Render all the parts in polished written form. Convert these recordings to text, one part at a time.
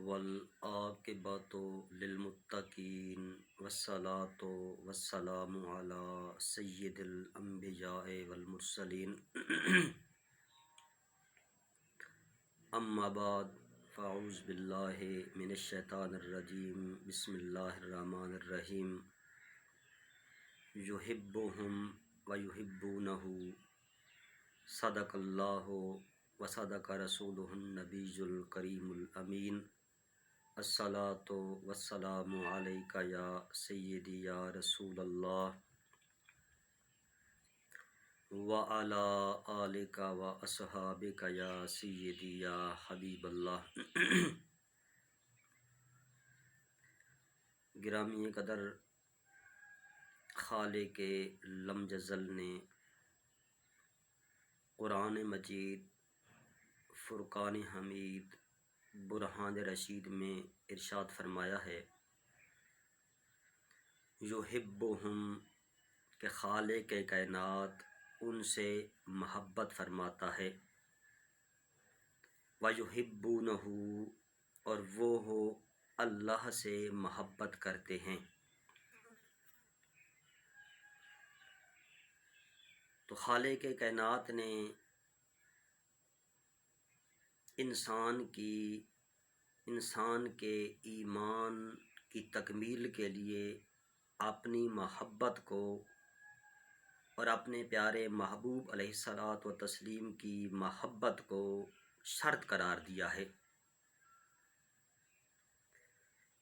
والعاقبۃ للمتقین والصلاۃ والسلام علی سید الانبیاء والمرسلین اما بعد فاعوذ باللہ من الشیطان الرجیم بسم اللہ الرحمن الرحیم یحبہم ویحبونہ صدق اللہ وصدق رسولہ النبی الکریم الامین الصلاۃ والسلام علیک یا سیدی یا رسول اللہ وعلی آلک واصحابک یا سیدی یا حبیب اللہ۔ گرامی قدر خالق لم یزل نے قرآن مجید فرقان حمید برہان رشید میں ارشاد فرمایا ہے، یحبہم کہ خالق کائنات ان سے محبت فرماتا ہے، ویحبونہ اور وہ اللہ سے محبت کرتے ہیں۔ تو خالق کائنات نے انسان کے ایمان کی تکمیل کے لیے اپنی محبت کو اور اپنے پیارے محبوب علیہ الصلاۃ والتسلیم کی محبت کو شرط قرار دیا ہے۔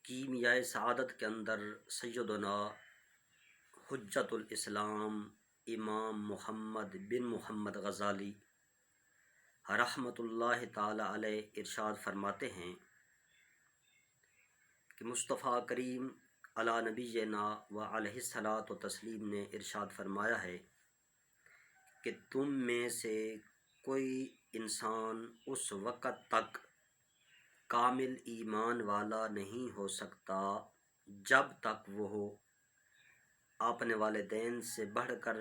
کیمیائے سعادت کے اندر سیدنا حجت الاسلام امام محمد بن محمد غزالی رحمۃ اللہ تعالی علیہ ارشاد فرماتے ہیں کہ مصطفیٰ کریم علی نبینا و علیہ الصلاۃ والتسلیم نے ارشاد فرمایا ہے کہ تم میں سے کوئی انسان اس وقت تک کامل ایمان والا نہیں ہو سکتا جب تک وہ اپنے والدین سے بڑھ کر،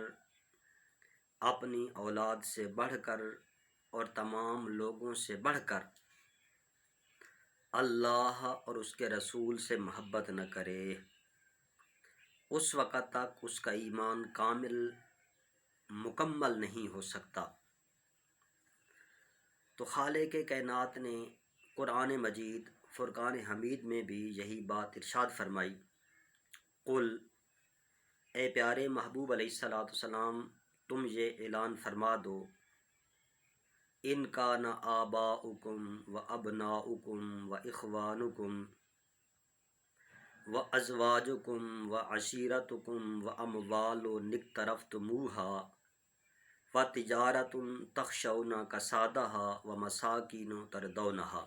اپنی اولاد سے بڑھ کر اور تمام لوگوں سے بڑھ کر اللہ اور اس کے رسول سے محبت نہ کرے۔ اس وقت تک اس کا ایمان کامل مکمل نہیں ہو سکتا۔ تو خالق کائنات نے قرآن مجید فرقان حمید میں بھی یہی بات ارشاد فرمائی، قل اے پیارے محبوب علیہ الصلاۃ والسلام تم یہ اعلان فرما دو، ان کان آباؤکم و ابناؤکم و اخوانکم و ازواجکم و عشیرتکم و اموال اقترفتموہا و تجارت تخشون کسادہا و مساکین ترضونہا۔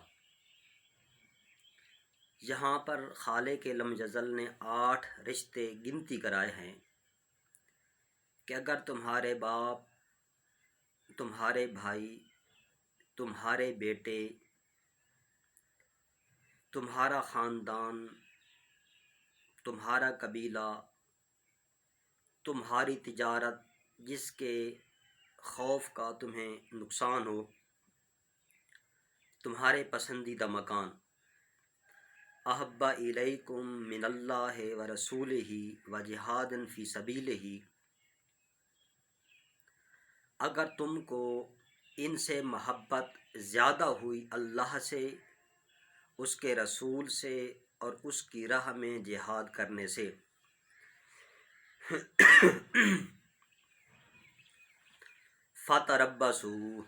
یہاں پر خالق لم یزل نے 8 رشتے گنتی کرائے ہیں کہ اگر تمہارے باپ، تمہارے بھائی، تمہارے بیٹے، تمہارا خاندان، تمہارا قبیلہ، تمہاری تجارت جس کے خوف کا تمہیں نقصان ہو، تمہارے پسندیدہ مکان، احب الیکم من اللہ و رسولہ و جہاد فی سبیلہ، اگر تم کو ان سے محبت زیادہ ہوئی اللہ سے، اس کے رسول سے اور اس کی راہ میں جہاد کرنے سے، فتربصوا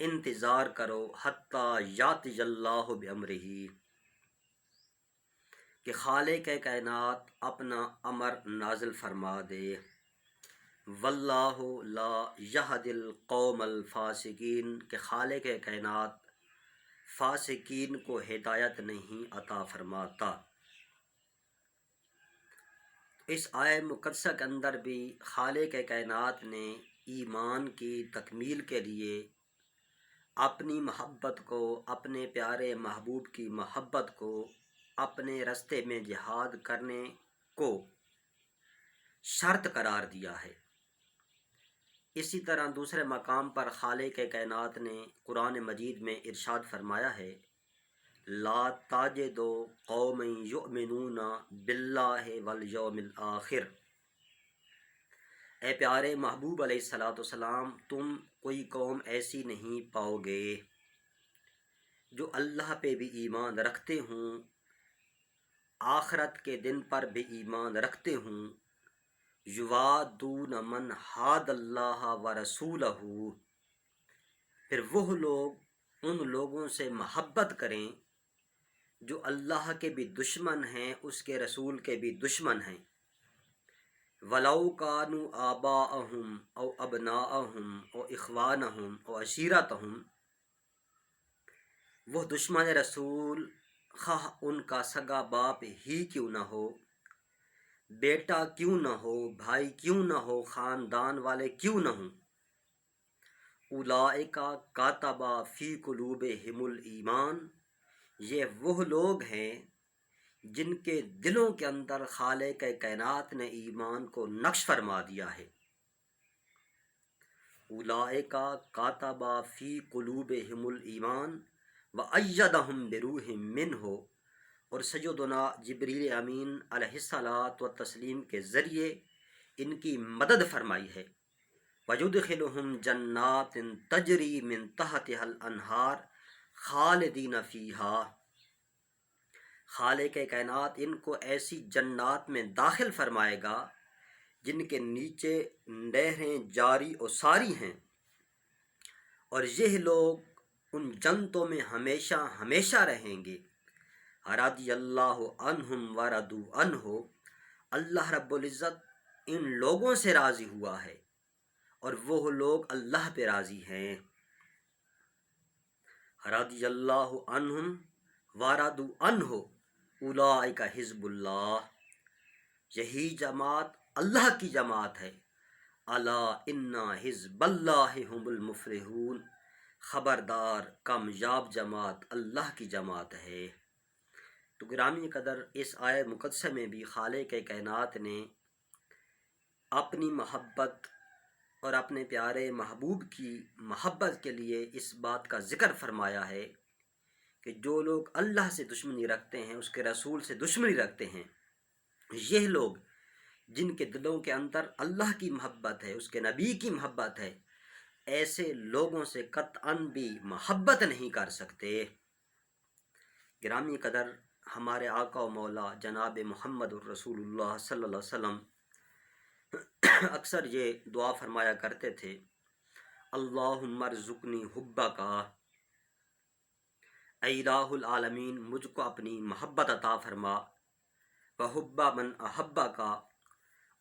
انتظار کرو حتی یاتی اللہ بامرہ کہ خالق کائنات اپنا امر نازل فرما دے، واللہ لا یہدی القوم الفاسقین کہ خالق کائنات فاسقین کو ہدایت نہیں عطا فرماتا۔ اس آیہ مقدسہ کے اندر بھی خالق کائنات نے ایمان کی تکمیل کے لیے اپنی محبت کو، اپنے پیارے محبوب کی محبت کو، اپنے رستے میں جہاد کرنے کو شرط قرار دیا ہے۔ اسی طرح دوسرے مقام پر خالق کائنات نے قرآن مجید میں ارشاد فرمایا ہے لا تاجدو قوم یؤمنون باللہ والیوم الآخر، اے پیارے محبوب علیہ الصلاۃ والسلام، تم کوئی قوم ایسی نہیں پاؤ گے جو اللہ پہ بھی ایمان رکھتے ہوں، آخرت کے دن پر بھی ایمان رکھتے ہوں، یوادون من حاد اللہ و رسولہ، پھر وہ لوگ ان لوگوں سے محبت کریں جو اللہ کے بھی دشمن ہیں، اس کے رسول کے بھی دشمن ہیں، ولو کانوا آباءہم او ابناءہم او اخوانہم او عشیرتہم، وہ دشمن رسول خواہ ان کا سگا باپ ہی کیوں نہ ہو، بیٹا کیوں نہ ہو، بھائی کیوں نہ ہو، خاندان والے کیوں نہ ہوں، اولئک کاتب فی قلوبہم الایمان، یہ وہ لوگ ہیں جن کے دلوں کے اندر خالق کائنات نے ایمان کو نقش فرما دیا ہے، اولئک کاتب فی قلوبہم الایمان وأیدہم بروح منہ، اور سیدنا جبریل امین علیہ الصلاۃ والتسلیم کے ذریعے ان کی مدد فرمائی ہے، وَيُدْخِلُهُمْ جَنَّاتٍ تَجْرِي مِن تَحْتِهَا الْأَنْهَارُ خَالِدِينَ فِيهَا، خالق کائنات ان کو ایسی جنات میں داخل فرمائے گا جن کے نیچے نہریں جاری و ساری ہیں، اور یہ لوگ ان جنتوں میں ہمیشہ ہمیشہ رہیں گے، رضی اللہ عنہم ورضوا عنہ، اللہ رب العزت ان لوگوں سے راضی ہوا ہے اور وہ لوگ اللہ پہ راضی ہیں، رضی اللہ عنہم ورضوا عنہ، اولئک حزب اللہ، یہی جماعت اللہ کی جماعت ہے، الا ان حزب اللہ هم المفلحون، خبردار کامیاب جماعت اللہ کی جماعت ہے۔ تو گرامی قدر، اس آیہ مقدسہ میں بھی خالق کائنات نے اپنی محبت اور اپنے پیارے محبوب کی محبت کے لیے اس بات کا ذکر فرمایا ہے کہ جو لوگ اللہ سے دشمنی رکھتے ہیں، اس کے رسول سے دشمنی رکھتے ہیں، یہ لوگ جن کے دلوں کے اندر اللہ کی محبت ہے، اس کے نبی کی محبت ہے، ایسے لوگوں سے قطعاً بھی محبت نہیں کر سکتے۔ گرامی قدر، ہمارے آقا و مولا جناب محمد الرسول اللہ صلی اللہ علیہ وسلم اکثر یہ دعا فرمایا کرتے تھے، اللہم ارزقنی حبک، اے الہ العالمین مجھ کو اپنی محبت عطا فرما، وحب من احبک،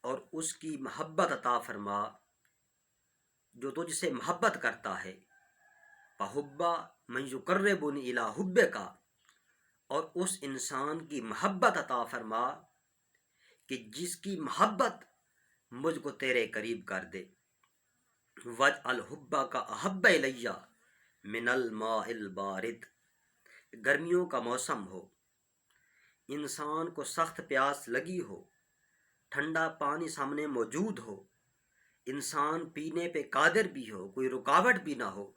اور اس کی محبت عطا فرما جو تجھ سے محبت کرتا ہے، وحب من یقربنی الی حبک، اور اس انسان کی محبت عطا فرما کہ جس کی محبت مجھ کو تیرے قریب کر دے، وَاجْعَلْ حُبَّكَ أَحَبَّ إِلَيَّ مِنَ الْمَاءِ الْبَارِدِ، گرمیوں کا موسم ہو، انسان کو سخت پیاس لگی ہو، ٹھنڈا پانی سامنے موجود ہو، انسان پینے پہ قادر بھی ہو، کوئی رکاوٹ بھی نہ ہو،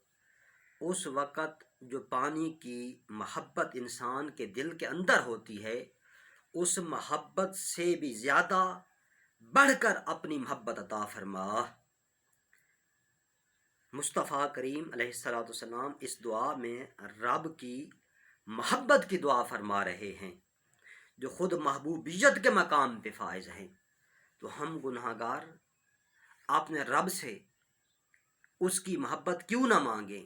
اس وقت جو پانی کی محبت انسان کے دل کے اندر ہوتی ہے، اس محبت سے بھی زیادہ بڑھ کر اپنی محبت عطا فرما۔ مصطفیٰ کریم علیہ الصلاۃ والسلام اس دعا میں رب کی محبت کی دعا فرما رہے ہیں، جو خود محبوبیت کے مقام پہ فائز ہیں، تو ہم گناہ گار اپنے رب سے اس کی محبت کیوں نہ مانگیں۔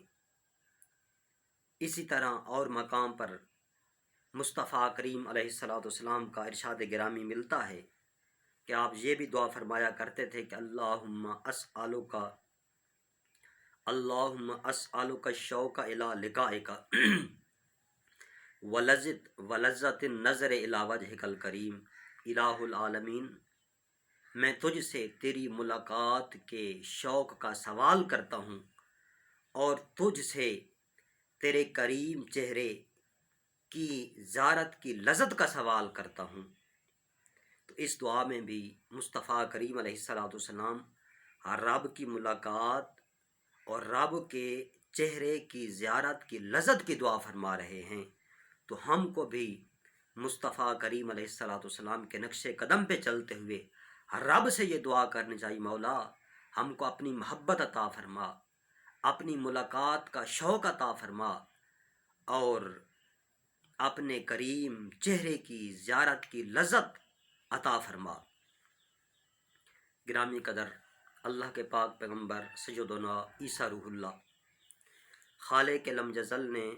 اسی طرح اور مقام پر مصطفیٰ کریم علیہ الصلاۃ والسلام کا ارشاد گرامی ملتا ہے کہ آپ یہ بھی دعا فرمایا کرتے تھے کہ اللہم اسألک الشوق الی لقائک ولذت النظر الی وجہک الکریم، الہ العالمین، میں تجھ سے تیری ملاقات کے شوق کا سوال کرتا ہوں اور تجھ سے تیرے کریم چہرے کی زیارت کی لذت کا سوال کرتا ہوں۔ تو اس دعا میں بھی مصطفیٰ کریم علیہ الصلاۃ والسلام رب کی ملاقات اور رب کے چہرے کی زیارت کی لذت کی دعا فرما رہے ہیں۔ تو ہم کو بھی مصطفیٰ کریم علیہ السلام کے نقش قدم پہ چلتے ہوئے رب سے یہ دعا کرنی چاہیے، مولا ہم کو اپنی محبت عطا فرما، اپنی ملاقات کا شوق عطا فرما، اور اپنے کریم چہرے کی زیارت کی لذت عطا فرما۔ گرامی قدر اللہ کے پاک پیغمبر سیدنا عیسیٰ روح اللہ، خالق لم یزل نے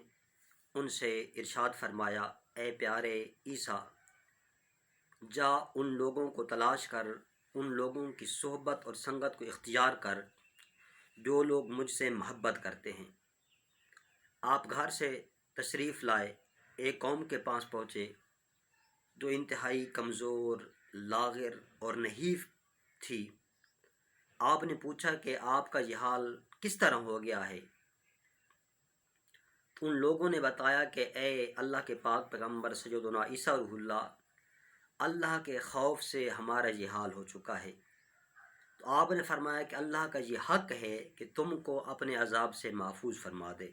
ان سے ارشاد فرمایا، اے پیارے عیسیٰ، جا ان لوگوں کو تلاش کر، ان لوگوں کی صحبت اور سنگت کو اختیار کر جو لوگ مجھ سے محبت کرتے ہیں۔ آپ گھر سے تشریف لائے، ایک قوم کے پاس پہنچے جو انتہائی کمزور، لاغر اور نحیف تھی۔ آپ نے پوچھا کہ آپ کا یہ حال کس طرح ہو گیا ہے؟ تو ان لوگوں نے بتایا کہ اے اللہ کے پاک پیغمبر سیدنا عیسیٰ روح اللہ، اللہ کے خوف سے ہمارا یہ حال ہو چکا ہے۔ تو آپ نے فرمایا کہ اللہ کا یہ حق ہے کہ تم کو اپنے عذاب سے محفوظ فرما دے۔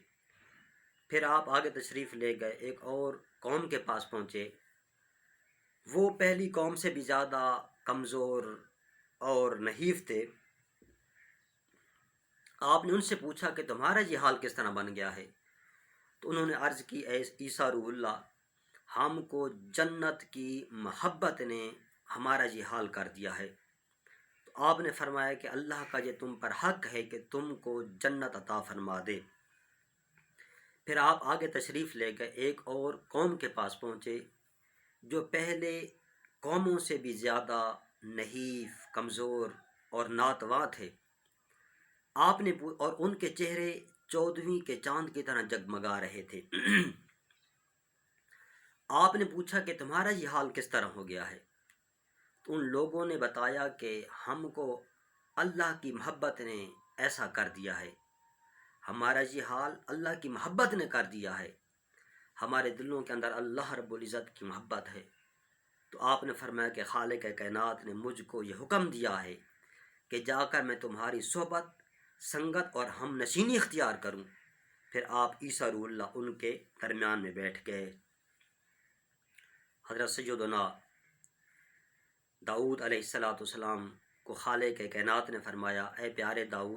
پھر آپ آگے تشریف لے گئے، ایک اور قوم کے پاس پہنچے، وہ پہلی قوم سے بھی زیادہ کمزور اور نحیف تھے۔ آپ نے ان سے پوچھا کہ تمہارا یہ حال کس طرح بن گیا ہے؟ تو انہوں نے عرض کی، اے عیسیٰ روح اللہ، ہم کو جنت کی محبت نے ہمارا یہ حال کر دیا ہے۔ تو آپ نے فرمایا کہ اللہ کا یہ تم پر حق ہے کہ تم کو جنت عطا فرما دے۔ پھر آپ آگے تشریف لے گئے، ایک اور قوم کے پاس پہنچے جو پہلے قوموں سے بھی زیادہ نحیف، کمزور اور ناتواں تھے۔ آپ نے اور ان کے چہرے 14ویں کے چاند کی طرح جگمگا رہے تھے۔ آپ نے پوچھا کہ تمہارا یہ حال کس طرح ہو گیا ہے؟ تو ان لوگوں نے بتایا کہ ہم کو اللہ کی محبت نے ایسا کر دیا ہے، ہمارا یہ حال اللہ کی محبت نے کر دیا ہے، ہمارے دلوں کے اندر اللہ رب العزت کی محبت ہے۔ تو آپ نے فرمایا کہ خالق کائنات نے مجھ کو یہ حکم دیا ہے کہ جا کر میں تمہاری صحبت، سنگت اور ہم نشینی اختیار کروں۔ پھر آپ عیسیٰ روح اللہ ان کے درمیان میں بیٹھ گئے۔ حضرت سیدنا داؤد علیہ السلام کو خالق کائنات نے فرمایا، اے پیارے داؤد،